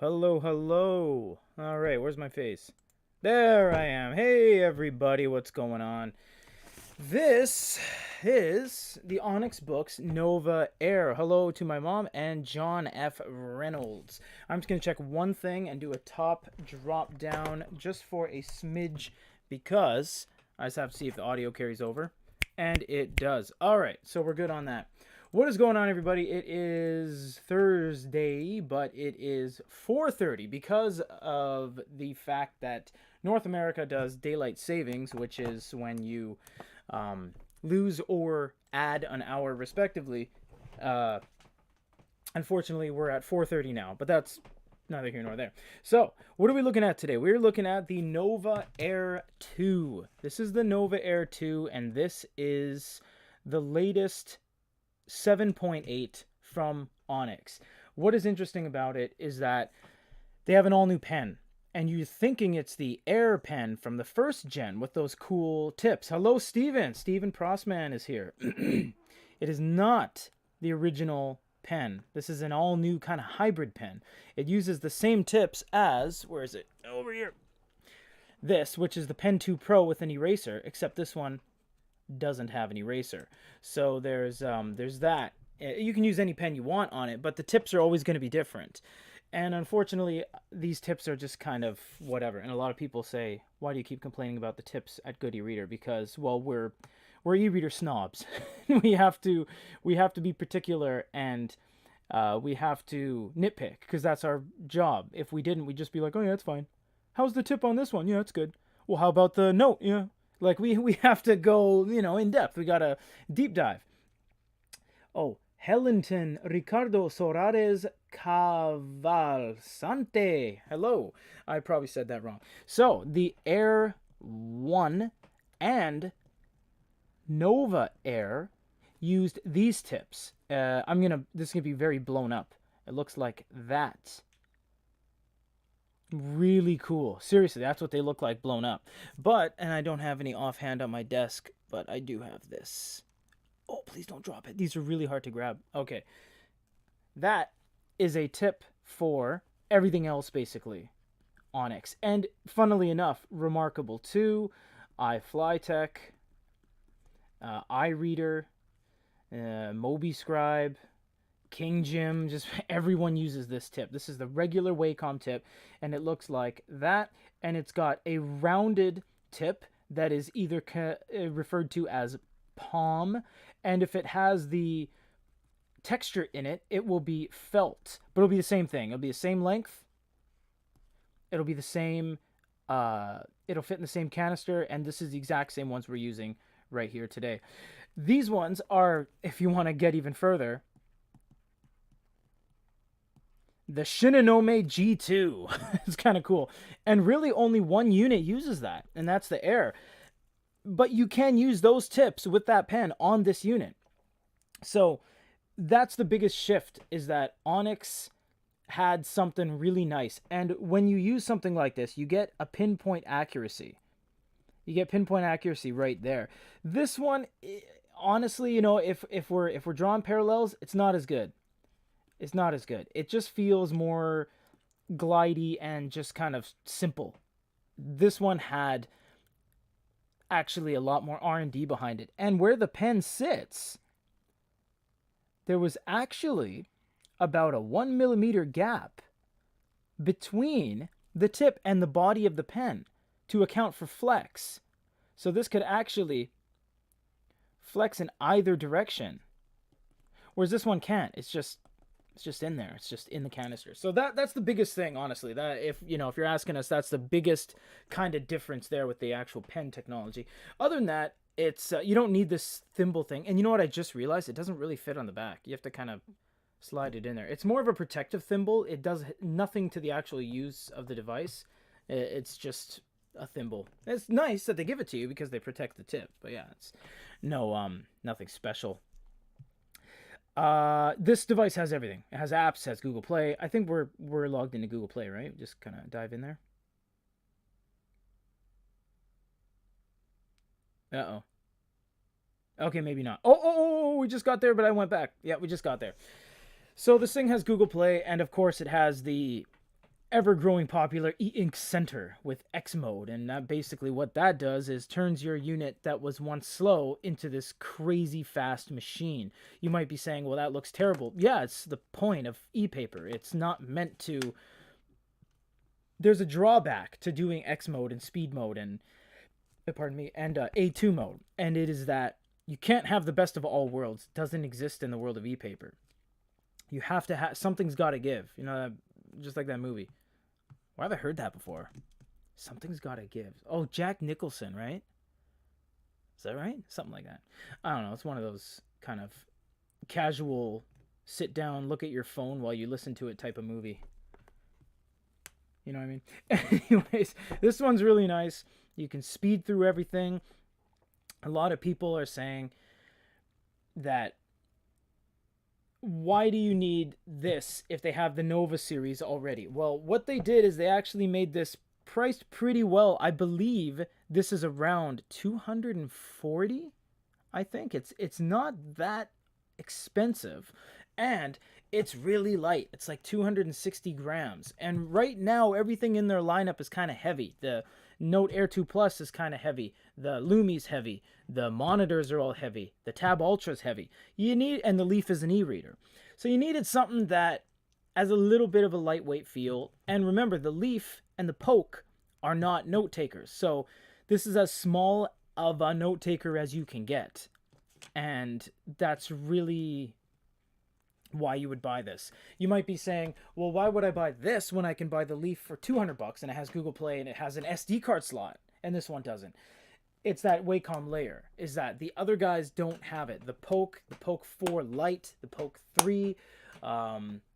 Hello, hello. All right, where's my face? There I am. Hey, everybody, what's going on? This is the Onyx Boox Nova Air. Hello to my mom and John F. Reynolds. I'm just going to check one thing and do a top drop down just for a smidge because I just have to see if the audio carries over. And it does. All right, so we're good on that. What is going on, everybody? It is Thursday, but it is 4:30 because of the fact that North America does daylight savings, which is when you lose or add an hour, respectively. Uh, Unfortunately, we're at 4:30 now, but that's neither here nor there. So, what are we looking at today? We're looking at the Nova Air 2. This is the Nova Air 2, and this is the latest 7.8 from Onyx. What is interesting about it is that they have an all new pen, and you're thinking it's the Air pen from the first gen with those cool tips. Hello, Steven. Steven Prossman is here. It is not the original pen. This is an all new kind of hybrid pen. It uses the same tips as, where is it? Over here. This, which is the Pen 2 Pro with an eraser, except this one doesn't have an eraser. So there's that. You can use any pen you want on it, but the tips are always going to be different. And unfortunately, these tips are just kind of whatever. And a lot of people say, "Why do you keep complaining about the tips at Good e-reader?" Because, well, we're e-reader snobs. we have to be particular, and we have to nitpick because that's our job. If we didn't, we'd just be like, "Oh yeah, it's fine. How's the tip on this one? Yeah, it's good. Well, how about the note? Yeah." Like we have to go, in depth. We gotta deep dive. Oh, Helenton Ricardo Sorares Cavalsante. Hello. I probably said that wrong. So the Air 1 and Nova Air used these tips. This is gonna be very blown up. It looks like that. Really cool. Seriously, that's what they look like blown up. And I don't have any offhand on my desk, but I do have this. Oh, please don't drop it. These are really hard to grab. Okay. That is a tip for everything else, basically. Onyx. And funnily enough, remarkable too. iFlyTech, iReader, MobiScribe, King Jim, just everyone uses this tip. This is the regular Wacom tip, and it looks like that, and it's got a rounded tip that is either referred to as palm, and if it has the texture in it, it will be felt, but it'll be the same thing. It'll be the same length. It'll be the same. It'll fit in the same canister, and this is the exact same ones we're using right here today. These ones are, if you want to get even further, the Shinonome G2. It's kind of cool. And really only one unit uses that, and that's the Air. But you can use those tips with that pen on this unit. So that's the biggest shift, is that Onyx had something really nice. And when you use something like this, you get a pinpoint accuracy. You get pinpoint accuracy right there. This one, honestly, if we're drawing parallels, it's not as good. It's not as good. It just feels more glidey and just kind of simple. This one had actually a lot more R&D behind it. And where the pen sits, there was actually about a 1 millimeter gap between the tip and the body of the pen to account for flex. So this could actually flex in either direction. Whereas this one can't. It's just in there. It's just in the canister. So that's the biggest thing, honestly. That if you're asking us, that's the biggest kind of difference there with the actual pen technology. Other than that, it's you don't need this thimble thing. And you know what I just realized? It doesn't really fit on the back. You have to kind of slide it in there. It's more of a protective thimble. It does nothing to the actual use of the device. It's just a thimble. It's nice that they give it to you because they protect the tip. But yeah, it's nothing special. This device has everything. It has apps, has Google Play. I think we're logged into Google Play, right? Just kind of dive in there. Uh-oh. Okay, maybe not. Oh, we just got there, but I went back. Yeah, we just got there. So this thing has Google Play, and of course it has the ever-growing popular e-ink center with X mode, and that basically what that does is turns your unit that was once slow into this crazy fast machine. You might be saying, well, that looks terrible. Yeah, it's the point of e-paper. It's not meant to... There's a drawback to doing X mode and speed mode and A2 mode, and it is that you can't have the best of all worlds. It doesn't exist in the world of e-paper. You have to have... Something's got to give. You know, just like that movie. Where have I heard that before? Something's got to give. Oh, Jack Nicholson, right? Is that right? Something like that. I don't know. It's one of those kind of casual sit down, look at your phone while you listen to it type of movie. You know what I mean? Anyways, this one's really nice. You can speed through everything. A lot of people are saying that why do you need this if they have the Nova series already? Well, what they did is they actually made this priced pretty well. I believe this is around $240. I think it's not that expensive, and it's really light. It's like 260 grams. And right now, everything in their lineup is kind of heavy. The Note Air 2 Plus is kind of heavy. The Lumi's heavy. The monitors are all heavy. The Tab Ultra's heavy. And the Leaf is an e-reader. So you needed something that has a little bit of a lightweight feel. And remember, the Leaf and the Poke are not note takers. So this is as small of a note taker as you can get. And that's really why you would buy this. You might be saying, well, why would I buy this when I can buy the Leaf for $200 and it has Google Play and it has an SD card slot and this one doesn't? It's that Wacom layer, is that the other guys don't have it. The Poke 4 Lite, the Poke 3,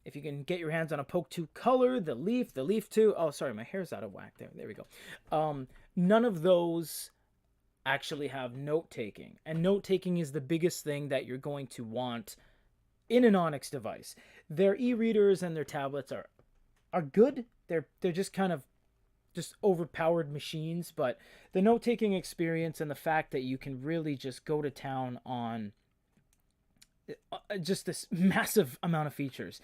if you can get your hands on a Poke 2 Color, the Leaf 2, oh, sorry, my hair's out of whack there we go. None of those actually have note-taking, and note-taking is the biggest thing that you're going to want in an Onyx device. Their e-readers and their tablets are good. They're just kind of just overpowered machines, but the note-taking experience and the fact that you can really just go to town on just this massive amount of features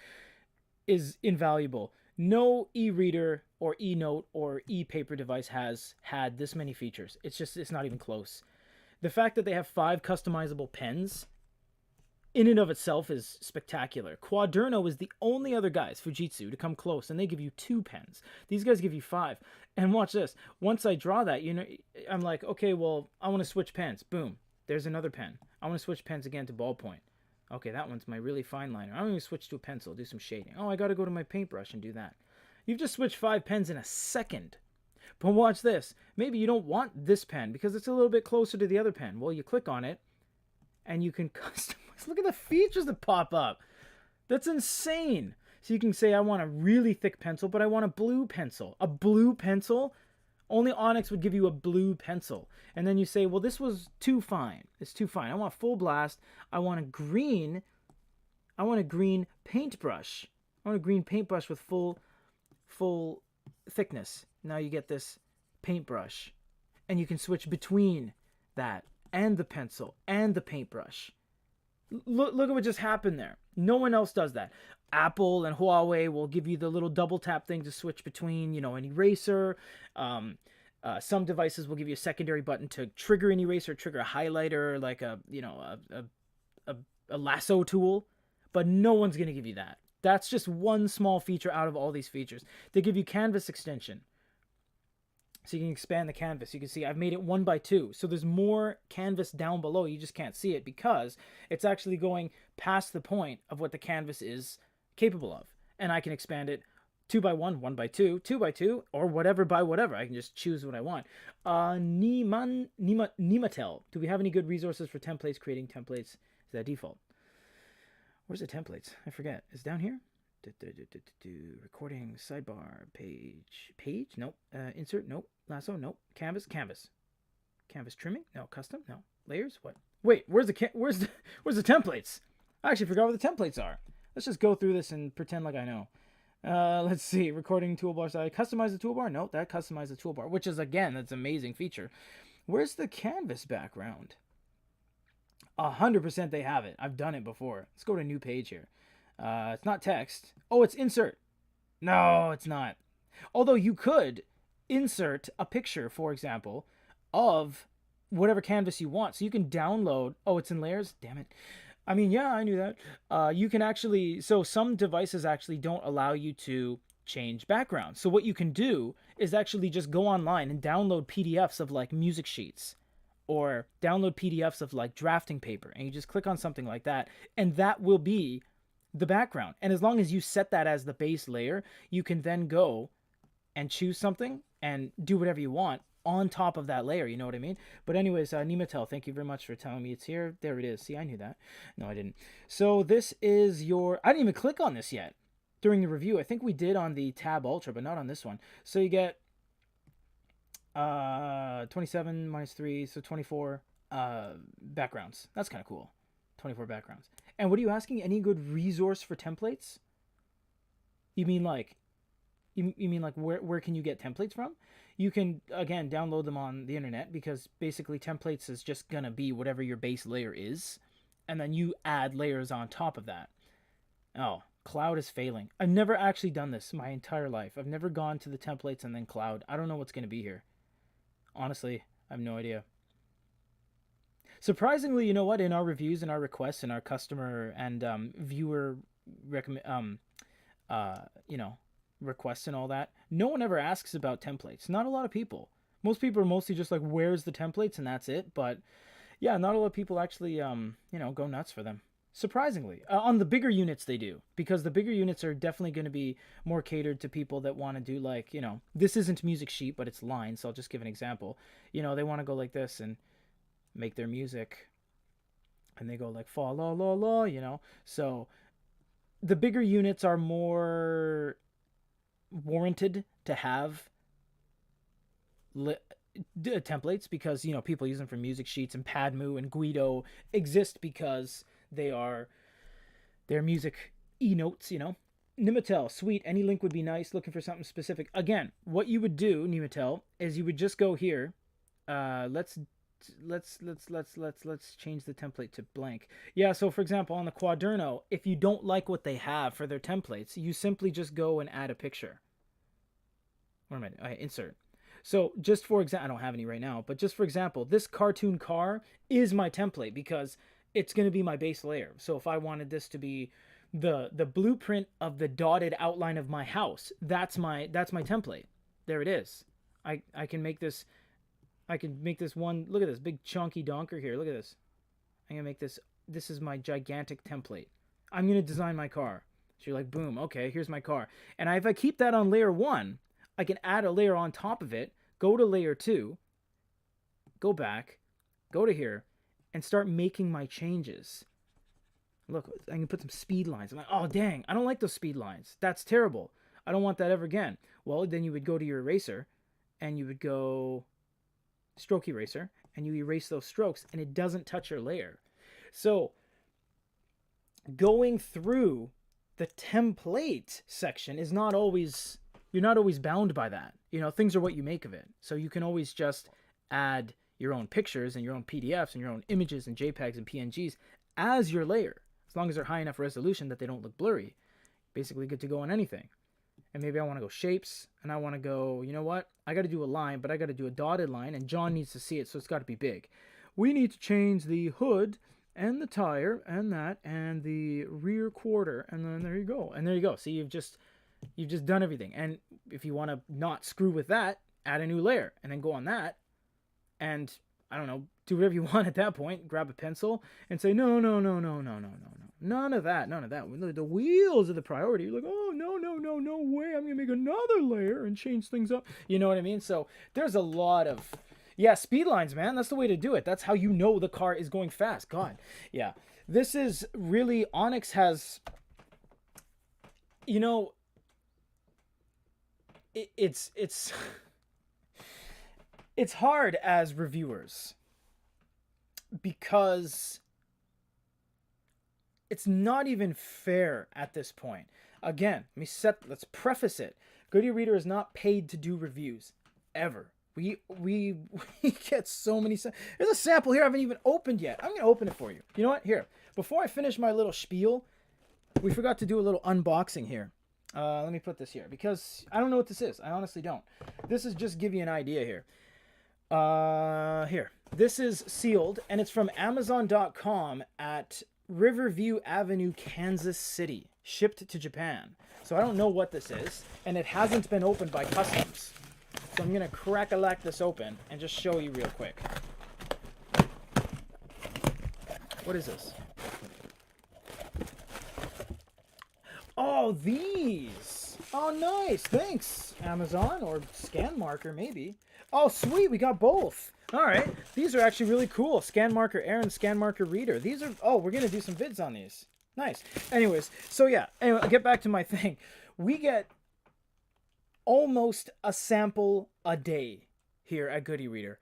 is invaluable. No e-reader or e-note or e-paper device has had this many features. It's not even close. The fact that they have 5 customizable pens in and of itself is spectacular. Quaderno is the only other guys, Fujitsu, to come close, and they give you 2 pens. These guys give you 5. And watch this. Once I draw that, I'm like, okay, well, I want to switch pens. Boom. There's another pen. I want to switch pens again to ballpoint. Okay, that one's my really fine liner. I'm going to switch to a pencil, do some shading. Oh, I got to go to my paintbrush and do that. You've just switched 5 pens in a second. But watch this. Maybe you don't want this pen because it's a little bit closer to the other pen. Well, you click on it, and you can customize. Look at the features that pop up. That's insane. So you can say, I want a really thick pencil, but I want a blue pencil. A blue pencil? Only Onyx would give you a blue pencil. And then you say, well, this was too fine. It's too fine. I want full blast. I want a green paintbrush. I want a green paintbrush with full thickness. Now you get this paintbrush. And you can switch between that and the pencil and the paintbrush. Look at what just happened there. No one else does that. Apple and Huawei will give you the little double tap thing to switch between, an eraser. Some devices will give you a secondary button to trigger an eraser, trigger a highlighter, like a lasso tool. But no one's going to give you that. That's just one small feature out of all these features. They give you canvas extension. So you can expand the canvas. You can see I've made it 1x2. So there's more canvas down below. You just can't see it because it's actually going past the point of what the canvas is capable of. And I can expand it 2x1, 1x2, 2x2, or whatever by whatever. I can just choose what I want. Nematel. Do we have any good resources for templates? Creating templates. Is that default? Where's the templates? I forget. Is it down here? Recording sidebar page nope. Insert nope. Lasso nope. Canvas trimming no. Custom no. Layers what? Wait, where's the templates? I actually forgot what the templates are. Let's just go through this and pretend like I know. Let's see. Recording toolbar side. Customize the toolbar. Nope, that customizes the toolbar, which is again that's an amazing feature. Where's the canvas background? 100% they have it. I've done it before. Let's go to a new page here. It's not text. Oh, it's insert. No, it's not. Although you could insert a picture, for example, of whatever canvas you want. So you can download. Oh, it's in layers? Damn it. I mean, yeah, I knew that. You can actually. So some devices actually don't allow you to change background. So what you can do is actually just go online and download PDFs of like music sheets or download PDFs of like drafting paper. And you just click on something like that. And that will be the background. And as long as you set that as the base layer, you can then go and choose something and do whatever you want on top of that layer. You know what I mean? But anyways, Nematel, thank you very much for telling me it's here. There it is. See, I knew that. No, I didn't. So this is your... I didn't even click on this yet during the review. I think we did on the Tab Ultra, but not on this one. So you get 27 minus 3, so 24 backgrounds. That's kind of cool. 24 backgrounds. And what are you asking? Any good resource for templates? You mean like... You mean like where can you get templates from? You can, again, download them on the internet, because basically templates is just going to be whatever your base layer is. And then you add layers on top of that. Oh, Cloud is failing. I've never actually done this my entire life. I've never gone to the templates and then Cloud. I don't know what's going to be here. Honestly, I have no idea. Surprisingly, you know what? In our reviews and our requests and our customer and viewer requests and all that, no one ever asks about templates. Not a lot of people. Most people are mostly just like, where's the templates, and that's it. But yeah, not a lot of people actually go nuts for them, surprisingly. On the bigger units they do, because the bigger units are definitely going to be more catered to people that want to do like, this isn't music sheet, but it's lines, so I'll just give an example. They want to go like this and make their music, and they go like fa la la la, so the bigger units are more warranted to have templates, because people use them for music sheets, and Padmu and Guido exist because they're music notes. Nematel, sweet, any link would be nice, looking for something specific. Again, what you would do, Nematel, is you would just go here. Let's change the template to blank. Yeah, so for example, on the Quaderno, if you don't like what they have for their templates, you simply just go and add a picture. Where am I? Okay, insert. So just for example, I don't have any right now, but just for example, this cartoon car is my template because it's going to be my base layer. So if I wanted this to be the blueprint of the dotted outline of my house, that's my template. There it is. I can make this. I can make this one. Look at this big chunky donker here. Look at this. I'm gonna make this. This is my gigantic template. I'm gonna design my car. So you're like, boom. Okay, here's my car. And if I keep that on layer 1, I can add a layer on top of it. Go to layer 2. Go back. Go to here, and start making my changes. Look, I can put some speed lines. I'm like, oh dang, I don't like those speed lines. That's terrible. I don't want that ever again. Well, then you would go to your eraser, and you would go stroke eraser, and you erase those strokes, and it doesn't touch your layer. So going through the template section is not always, you're not always bound by that. Things are what you make of it. So you can always just add your own pictures and your own PDFs and your own images and JPEGs and PNGs as your layer, as long as they're high enough resolution that they don't look blurry. Basically good to go on anything. And maybe I want to go shapes, and I want to go, you know what? I got to do a line, but I got to do a dotted line, and John needs to see it, so it's got to be big. We need to change the hood and the tire and that and the rear quarter, and then there you go. And there you go. See, you've just done everything. And if you want to not screw with that, add a new layer, and then go on that, and I don't know, do whatever you want at that point. Grab a pencil and say, no. None of that. The wheels are the priority. You're like, oh, no way. I'm going to make another layer and change things up. You know what I mean? So there's a lot of, speed lines, man. That's the way to do it. That's how you know the car is going fast. God. Yeah. This is really, Onyx has, it's hard as reviewers, because it's not even fair at this point. Again, let's preface it. Goody Reader is not paid to do reviews, ever. We get so many. There's a sample here I haven't even opened yet. I'm going to open it for you. You know what? Here, before I finish my little spiel, we forgot to do a little unboxing here. Let me put this here because I don't know what this is. I honestly don't. This is just give you an idea here. Here. This is sealed, and it's from Amazon.com at Riverview Avenue, Kansas City, shipped to Japan. So I don't know what this is, and it hasn't been opened by customs. So I'm gonna crack-a-lack this open and just show you real quick. What is this? Oh, these! Oh, nice! Thanks, Amazon, or Scan Marker, maybe. Oh, sweet! We got both! Alright, these are actually really cool. Scan Marker Air and Scan Marker Reader. These are... Oh, we're gonna do some vids on these. Nice. Anyways, so yeah. Anyway, I'll get back to my thing. We get almost a sample a day here at Goody Reader.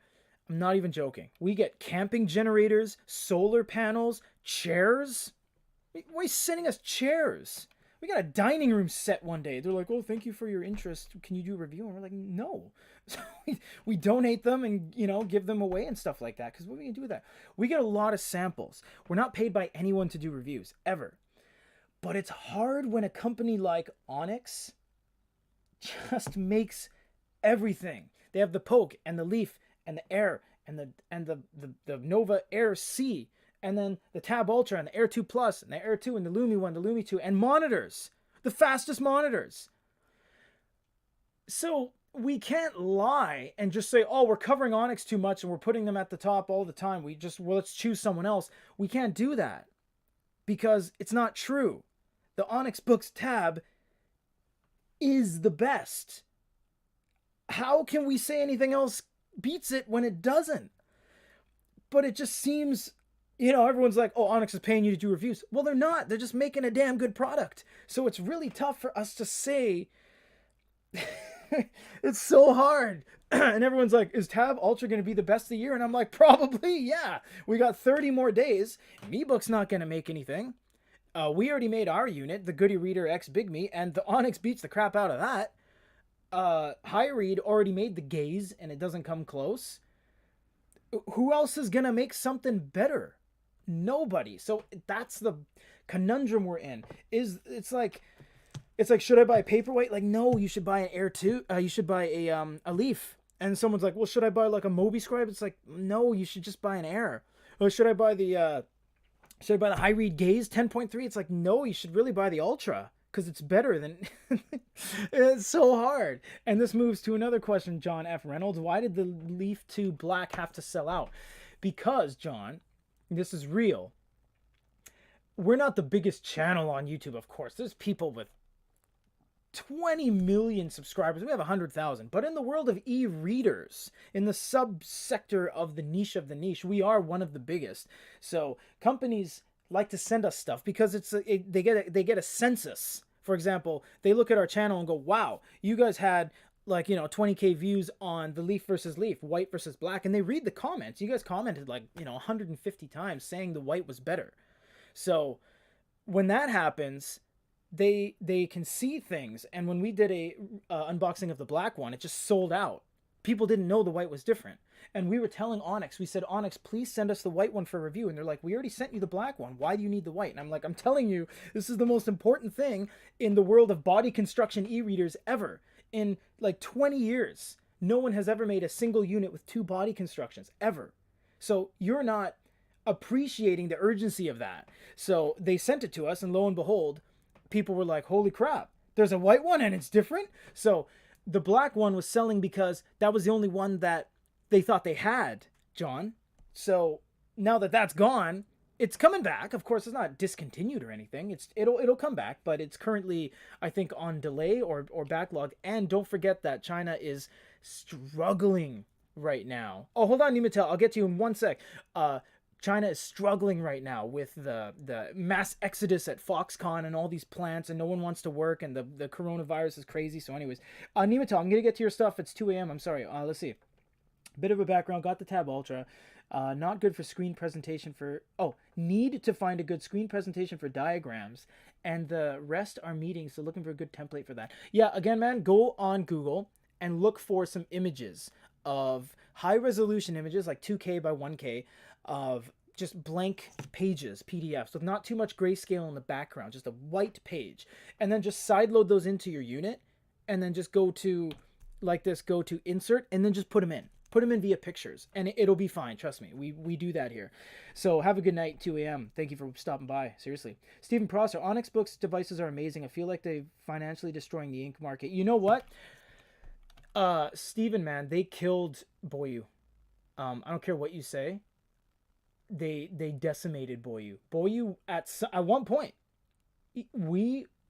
I'm not even joking. We get camping generators, solar panels, chairs. Why are you sending us chairs? We got a dining room set one day. They're like, oh, thank you for your interest. Can you do a review? And we're like, no. So we donate them and, you know, give them away and stuff like that. Because what are we going to do with that? We get a lot of samples. We're not paid by anyone to do reviews, ever. But it's hard when a company like Onyx just makes everything. They have the Poke and the Leaf and the Air and the Nova Air C. And then the Tab Ultra and the Air 2 Plus and the Air 2 and the Lumi 1, the Lumi 2, and monitors. The fastest monitors. So we can't lie and just say, oh, we're covering Onyx too much and we're putting them at the top all the time. Well, let's choose someone else. We can't do that because it's not true. The Onyx Boox Tab is the best. How can we say anything else beats it when it doesn't? But it just seems... You know, everyone's like, oh, Onyx is paying you to do reviews. Well, they're not. They're just making a damn good product. So it's really tough for us to say. It's so hard. And everyone's like, is Tab Ultra going to be the best of the year? And I'm like, probably, yeah. We got 30 more days. MeBook's not going to make anything. We already made our unit, the Goody Reader X Big Me, and the Onyx beats the crap out of that. High Read already made the Gaze, and it doesn't come close. Who else is going to make something better? Nobody. So that's the conundrum we're in. It's like should I buy a paperweight? Like, no, you should buy an Air 2. You should buy a Leaf. And someone's like, well, should I buy like a Mobi Scribe? It's like, no, you should just buy an Air. Or should I buy the High Read Gaze 10.3? It's like, no, you should really buy the Ultra because it's better than. It's so hard. And this moves to another question, John F. Reynolds. Why did the Leaf 2 Black have to sell out? Because, John, this is real. We're not the biggest channel on YouTube, of course. There's people with 20 million subscribers. We have 100,000. But in the world of e-readers, in the subsector of the niche, we are one of the biggest. So companies like to send us stuff because they get a census. For example, they look at our channel and go, wow, you guys had like, 20K views on the Leaf versus Leaf, white versus black, and they read the comments. You guys commented like, 150 times saying the white was better. So when that happens, they can see things. And when we did a unboxing of the black one, it just sold out. People didn't know the white was different. And we were telling Onyx, we said, Onyx, please send us the white one for review. And they're like, we already sent you the black one. Why do you need the white? And I'm like, I'm telling you, this is the most important thing in the world of body construction e-readers ever. In like 20 years, no one has ever made a single unit with 2 body constructions, ever. So you're not appreciating the urgency of that. So they sent it to us, and lo and behold, people were like, holy crap, there's a white one and it's different? So the black one was selling because that was the only one that they thought they had, John. So now that that's gone, it's coming back. Of course, it's not discontinued or anything. It'll come back, but it's currently, I think, on delay or backlog. And don't forget that China is struggling right now. Oh, hold on, Nimatel. I'll get to you in one sec. China is struggling right now with the mass exodus at Foxconn and all these plants, and no one wants to work, and the coronavirus is crazy. So anyways, Nimatel, I'm going to get to your stuff. It's 2 a.m. I'm sorry. Let's see. Bit of a background. Got the Tab Ultra. Not good for screen presentation for... Oh, need to find a good screen presentation for diagrams. And the rest are meetings, so looking for a good template for that. Yeah, again, man, go on Google and look for some images of high-resolution images, like 2K by 1K, of just blank pages, PDFs, with not too much grayscale in the background, just a white page. And then just sideload those into your unit, and then just go to, like this, go to insert, and then just put them in. Put them in via pictures, and it'll be fine. Trust me, we do that here. So have a good night, 2 a.m. Thank you for stopping by. Seriously. Stephen Prosser, Onyx Boox devices are amazing. I feel like they're financially destroying the ink market. You know what? Stephen, man, they killed Boyu. I don't care what you say. They decimated Boyu. Boyu at one point,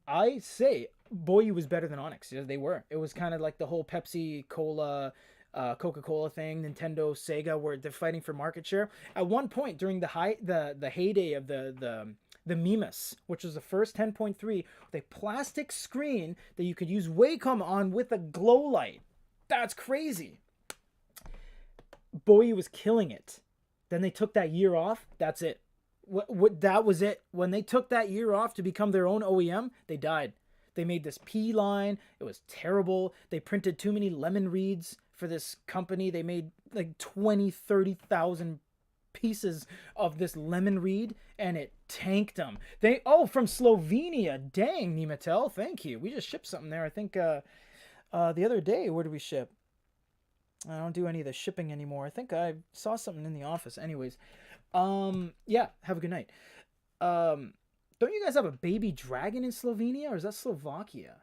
I say Boyu was better than Onyx. They were. It was kind of like the whole Pepsi Cola, Coca-Cola thing, Nintendo, Sega, where they're fighting for market share. At one point during the heyday of the Mimas, which was the first 10.3, with a plastic screen that you could use Wacom on with a glow light. That's crazy. Boyu was killing it. Then they took that year off. That's it. That was it. When they took that year off to become their own OEM, they died. They made this P line. It was terrible. They printed too many lemon reeds for this company. They made like 20, 30,000 pieces of this lemon reed, and it tanked them. From Slovenia. Dang, Nimatel. Thank you. We just shipped something there. I think the other day. Where did we ship? I don't do any of the shipping anymore. I think I saw something in the office. Anyways, yeah, have a good night. Don't you guys have a baby dragon in Slovenia, or is that Slovakia?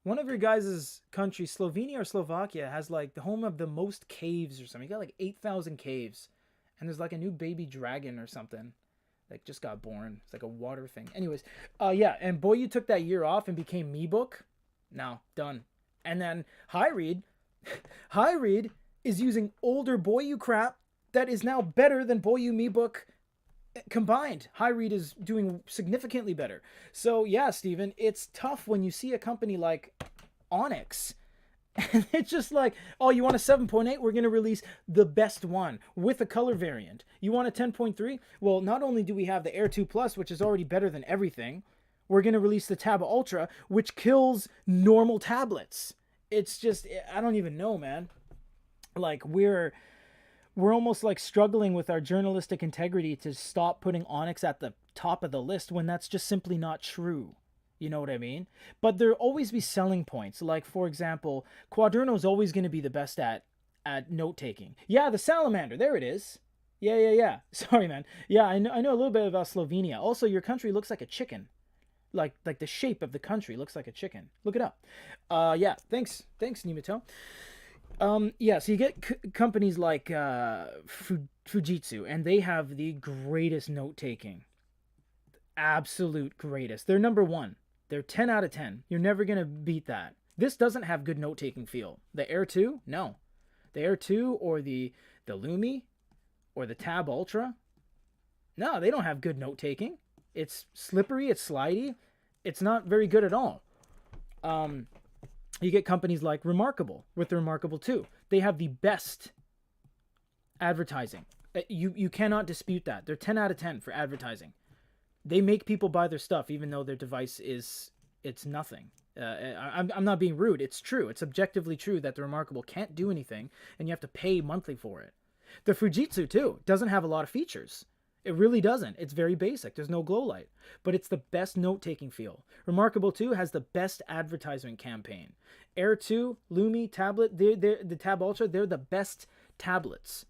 One of your guys' countries, Slovenia or Slovakia, has like the home of the most caves or something. You got like 8,000 caves, and there's like a new baby dragon or something that just got born. It's like a water thing. Anyways, yeah, and Boyu took that year off and became MeBook. Now, done. And then Highread is using older Boyu crap that is now better than Boyu MeBook combined. Highread is doing significantly better. So yeah, Steven, it's tough when you see a company like Onyx and it's just like, oh, you want a 7.8? We're going to release the best one with a color variant. You want a 10.3? Well, not only do we have the Air 2 Plus, which is already better than everything, we're going to release the Tab Ultra, which kills normal tablets. It's just, I don't even know, man. Like, we're almost like struggling with our journalistic integrity to stop putting Onyx at the top of the list when that's just simply not true. You know what I mean? But there'll always be selling points. Like, for example, Quaderno's always going to be the best at note-taking. Yeah, the salamander. There it is. Yeah. Sorry, man. Yeah, I know a little bit about Slovenia. Also, your country looks like a chicken. Like the shape of the country looks like a chicken. Look it up. Yeah, thanks, Nimato. Yeah, so you get companies like Fujitsu, and they have the greatest note-taking. Absolute greatest. They're number one. They're 10 out of 10. You're never going to beat that. This doesn't have good note-taking feel. The Air 2? No. The Air 2 or the Lumi or the Tab Ultra? No, they don't have good note-taking. It's slippery, it's slidey. It's not very good at all. You get companies like Remarkable with the Remarkable 2. They have the best advertising. You cannot dispute that. They're 10 out of 10 for advertising. They make people buy their stuff even though their device it's nothing. I'm not being rude. It's true. It's objectively true that the Remarkable can't do anything and you have to pay monthly for it. The Fujitsu too doesn't have a lot of features. It really doesn't. It's very basic. There's no glow light. But it's the best note-taking feel. Remarkable 2 has the best advertisement campaign. Air 2, Lumi, tablet, the Tab Ultra, they're the best tablets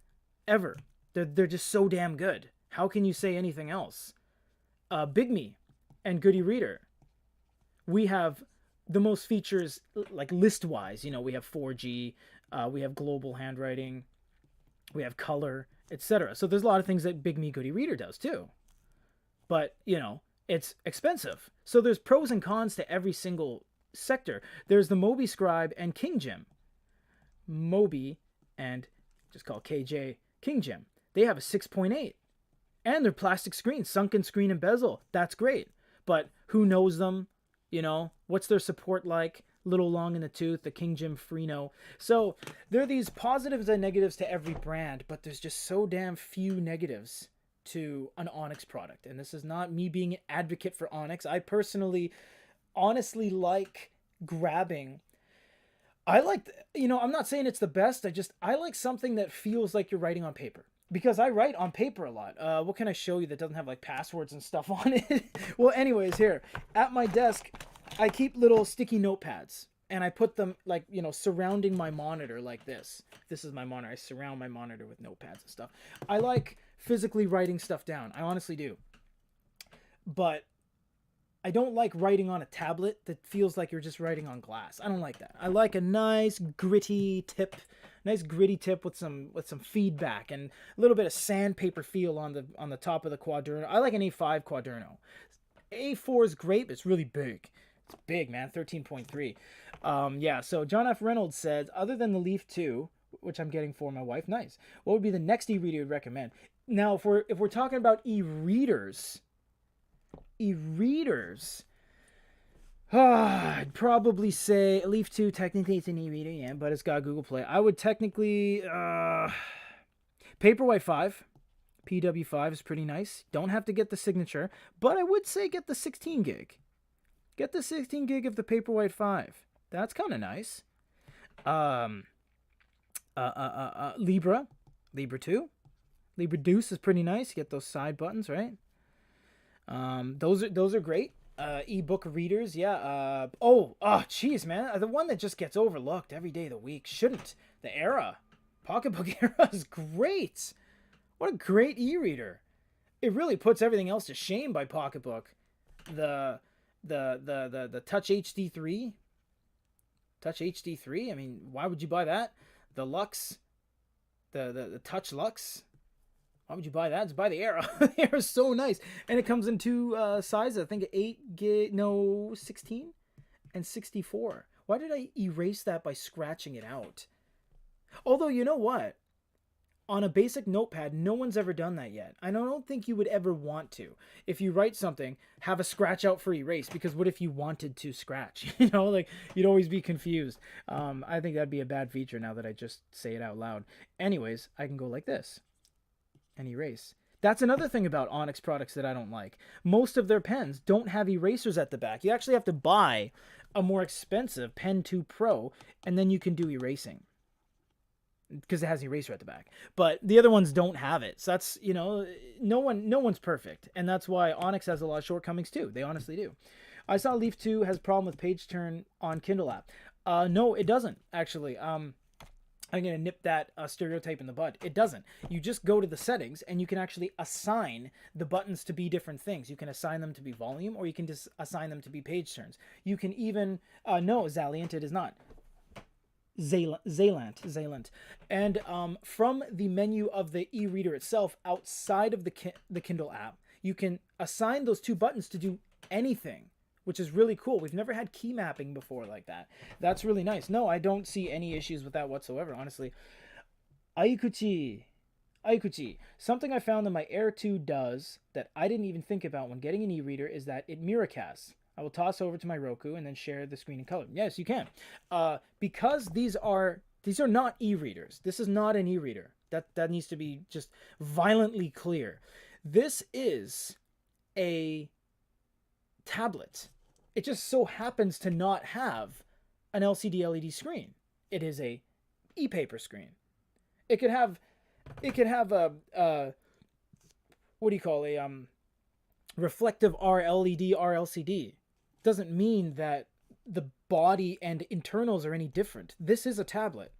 ever. They're just so damn good. How can you say anything else? Bigme and Goody Reader. We have the most features, like list-wise. You know, we have 4G, we have global handwriting, we have color, etc. So there's a lot of things that Bigme Goody Reader does too. But, you know, it's expensive. So there's pros and cons to every single sector. There's the Mobi Scribe and King Jim. Mobi and just call KJ King Jim. They have a 6.8. And they're plastic screens, sunken screen and bezel. That's great. But who knows them? You know, what's their support like? Little long in the tooth, the King Jim Freno. So there are these positives and negatives to every brand, but there's just so damn few negatives to an Onyx product. And this is not me being an advocate for Onyx. I personally, honestly like grabbing. I like, you know, I'm not saying it's the best. I like something that feels like you're writing on paper. because I write on paper a lot. What can I show you that doesn't have like passwords and stuff on it? Well, anyways, here at my desk, I keep little sticky notepads, and I put them like, you know, surrounding my monitor like this. This is my monitor. I surround my monitor with notepads and stuff. I like physically writing stuff down. I honestly do. But I don't like writing on a tablet that feels like you're just writing on glass. I don't like that. I like a nice gritty tip with some feedback and a little bit of sandpaper feel on the top of the Quaderno. I like an A5 Quaderno. A4 is great, but it's really big. It's big, man. 13.3. Yeah. So John F. Reynolds says, other than the Leaf 2, which I'm getting for my wife, nice. What would be the next e-reader you'd recommend? Now, if we're talking about e-readers. I'd probably say Leaf 2, technically it's an e-reader, yeah, but it's got Google Play. I would technically, Paperwhite 5, PW5 is pretty nice. Don't have to get the signature, but I would say get the 16 gig. Get the 16 gig of the Paperwhite 5. That's kind of nice. Libra 2. Libra Deuce is pretty nice. Get those side buttons, right? Those are great. Ebook readers, yeah. Jeez, man, the one that just gets overlooked every day of the week. Shouldn't. The Era, Pocketbook Era is great. What a great e-reader. It really puts everything else to shame by Pocketbook. The Touch HD3. Touch HD3. I mean, why would you buy that? The Lux, the Touch Lux. Why would you buy that? Just buy the Era. The Era is so nice. And it comes in two sizes. I think 16 and 64. Why did I erase that by scratching it out? Although, you know what? On a basic notepad, no one's ever done that yet. I don't think you would ever want to. If you write something, have a scratch out for erase. Because what if you wanted to scratch? You know, like, you'd always be confused. I think that'd be a bad feature now that I just say it out loud. Anyways, I can go like this and erase. That's another thing about Onyx products that I don't like. Most of their pens don't have erasers at the back. You actually have to buy a more expensive Pen 2 Pro, and then you can do erasing, because it has eraser at the back. But the other ones don't have it. So that's, you know, no one's perfect. And that's why Onyx has a lot of shortcomings too. They honestly do. I saw Leaf 2 has a problem with page turn on Kindle app. No, it doesn't, actually. I'm going to nip that stereotype in the bud. It doesn't. You just go to the settings, and you can actually assign the buttons to be different things. You can assign them to be volume, or you can just assign them to be page turns. You can even... no, Zaliant, it is not. Zaylant. And from the menu of the e-reader itself, outside of the Kindle app, you can assign those two buttons to do anything, which is really cool. We've never had key mapping before like that. That's really nice. No, I don't see any issues with that whatsoever, honestly. Aikuchi. Something I found that my Air 2 does that I didn't even think about when getting an e-reader is that it mirrorcasts. I will toss over to my Roku and then share the screen in color. Yes, you can. Because these are not e-readers. This is not an e-reader. That needs to be just violently clear. This is a tablet. It just so happens to not have an LCD LED screen. It is a e-paper screen. It could have a what do you call a reflective RLED RLCD. Doesn't mean that the body and internals are any different. This is a tablet,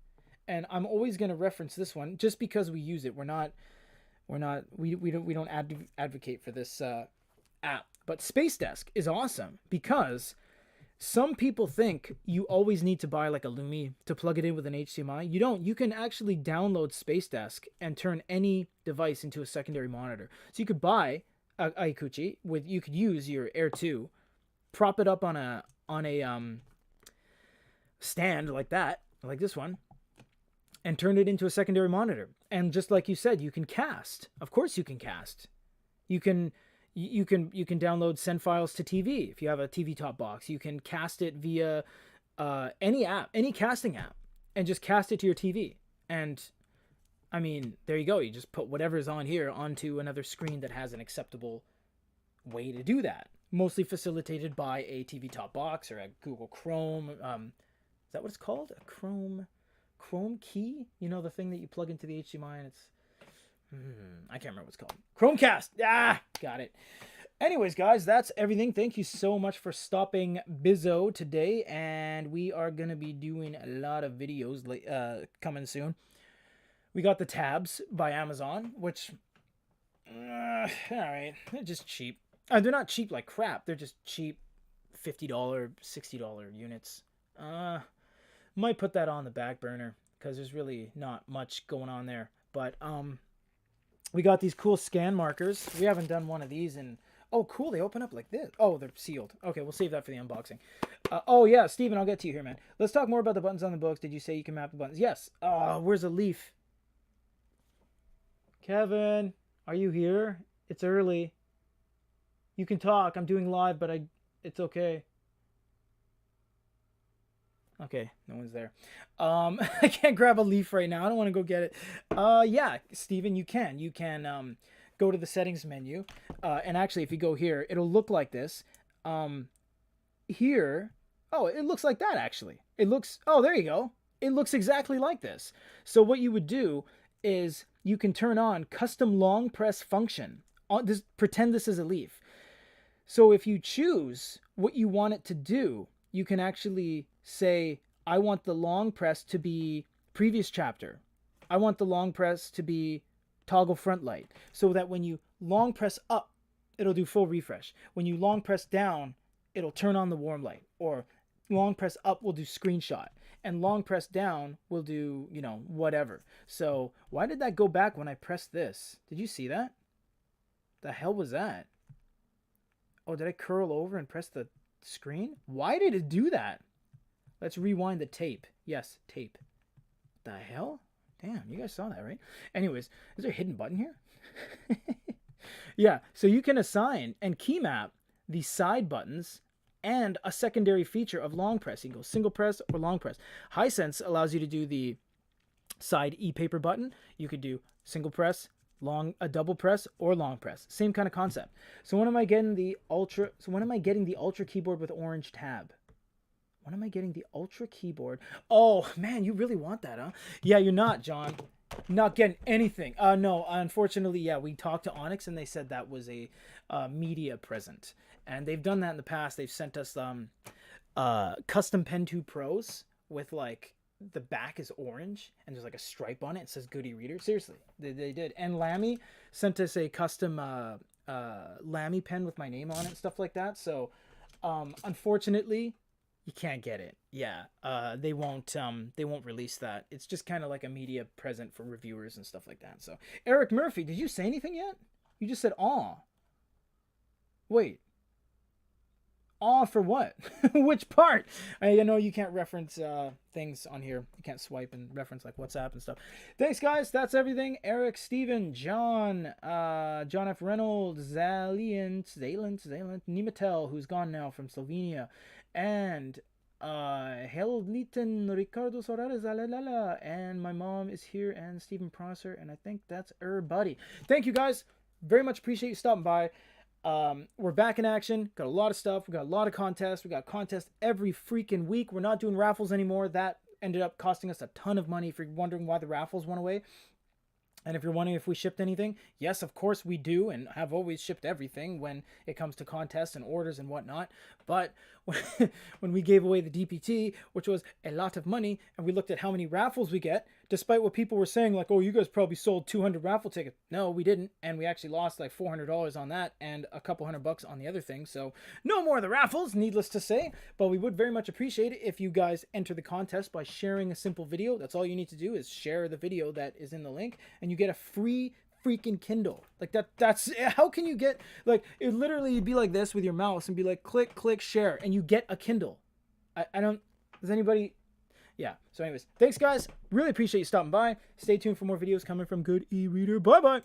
and I'm always going to reference this one just because we use it. We don't advocate for this app. But Space Desk is awesome because some people think you always need to buy like a Lumi to plug it in with an HDMI. You don't. You can actually download Space Desk and turn any device into a secondary monitor. So you could buy a Aikuchi you could use your Air 2, prop it up on a stand like that, like this one, and turn it into a secondary monitor. And just like you said, you can cast. Of course you can cast. You can download send files to TV if you have a TV top box. You can cast it via any app, any casting app, and just cast it to your TV. And I mean, there you go. You just put whatever's on here onto another screen that has an acceptable way to do that. Mostly facilitated by a TV top box or a Google Chrome. Is that what it's called? A Chrome key? You know, the thing that you plug into the HDMI and it's I can't remember what it's called. Chromecast. Ah, got it. Anyways, guys, that's everything. Thank you so much for stopping Bizzo today, and we are going to be doing a lot of videos coming soon. We got the tabs by Amazon, which, all right, they're just cheap. They're not cheap like crap. They're just cheap $50, $60 units. Might put that on the back burner because there's really not much going on there. But we got these cool scan markers. We haven't done one of these in... Oh, cool. They open up like this. Oh, they're sealed. Okay, we'll save that for the unboxing. Oh, yeah, Steven, I'll get to you here, man. Let's talk more about the buttons on the books. Did you say you can map the buttons? Yes. Where's a leaf? Kevin, are you here? It's early. You can talk. I'm doing live, but it's okay. Okay, no one's there. I can't grab a leaf right now. I don't want to go get it. Yeah, Steven, you can. You can go to the settings menu. And actually, if you go here, it'll look like this. Here, oh, it looks like that, actually. It looks, oh, there you go. It looks exactly like this. So what you would do is you can turn on custom long press function. Pretend this is a leaf. So if you choose what you want it to do, you can actually say, I want the long press to be previous chapter. I want the long press to be toggle front light. So that when you long press up, it'll do full refresh. When you long press down, it'll turn on the warm light. Or long press up will do screenshot. And long press down will do, you know, whatever. So why did that go back when I pressed this? Did you see that? The hell was that? Oh, did I curl over and press the screen? Why did it do that? Let's rewind the tape. Yes, tape. The hell? Damn, you guys saw that, right? Anyways, is there a hidden button here? Yeah, so you can assign and key map the side buttons and a secondary feature of long press. You can go single press or long press. Hisense allows you to do the side e-paper button. You could do single press, a double press, or long press. Same kind of concept. So when am I getting the ultra keyboard with orange tab? When am I getting the ultra keyboard? Oh man, you really want that, huh? Yeah, you're not, John. Not getting anything. No, unfortunately, yeah, we talked to Onyx and they said that was a media present. And they've done that in the past. They've sent us custom Pen 2 Pros with like the back is orange and there's like a stripe on it. It says Goody Reader. Seriously, they did. And Lammy sent us a custom Lammy pen with my name on it and stuff like that. So unfortunately, you can't get it. Yeah, they won't release that. It's just kind of like a media present for reviewers and stuff like that. So Eric Murphy, did you say anything yet? You just said aw. Wait. Aw for what? Which part? I know you can't reference things on here. You can't swipe and reference like WhatsApp and stuff. Thanks, guys. That's everything. Eric, Steven, John, John F. Reynolds, Zaliant, Nimatel, who's gone now from Slovenia, and Helliton, Ricardo Sorales, and my mom is here, and Stephen Prosser, and I think that's everybody. Thank you, guys. Very much appreciate you stopping by. We're back in action. Got a lot of stuff. We got a lot of contests. We got contests every freaking week. We're not doing raffles anymore. That ended up costing us a ton of money. If you're wondering why the raffles went away, and if you're wondering if we shipped anything, yes, of course we do, and have always shipped everything when it comes to contests and orders and whatnot. But when we gave away the DPT, which was a lot of money, and we looked at how many raffles we get, despite what people were saying, like, oh, you guys probably sold 200 raffle tickets. No, we didn't, and we actually lost like $400 on that, and a couple $100 on the other thing. So no more of the raffles, needless to say. But we would very much appreciate it if you guys enter the contest by sharing a simple video. That's all you need to do is share the video that is in the link, and you get a free freaking Kindle. Like that's how can you get, like, it literally be like this with your mouse and be like click share and you get a Kindle. I don't, does anybody? Yeah, so anyways, thanks guys, really appreciate you stopping by. Stay tuned for more videos coming from Good E-Reader. Bye bye.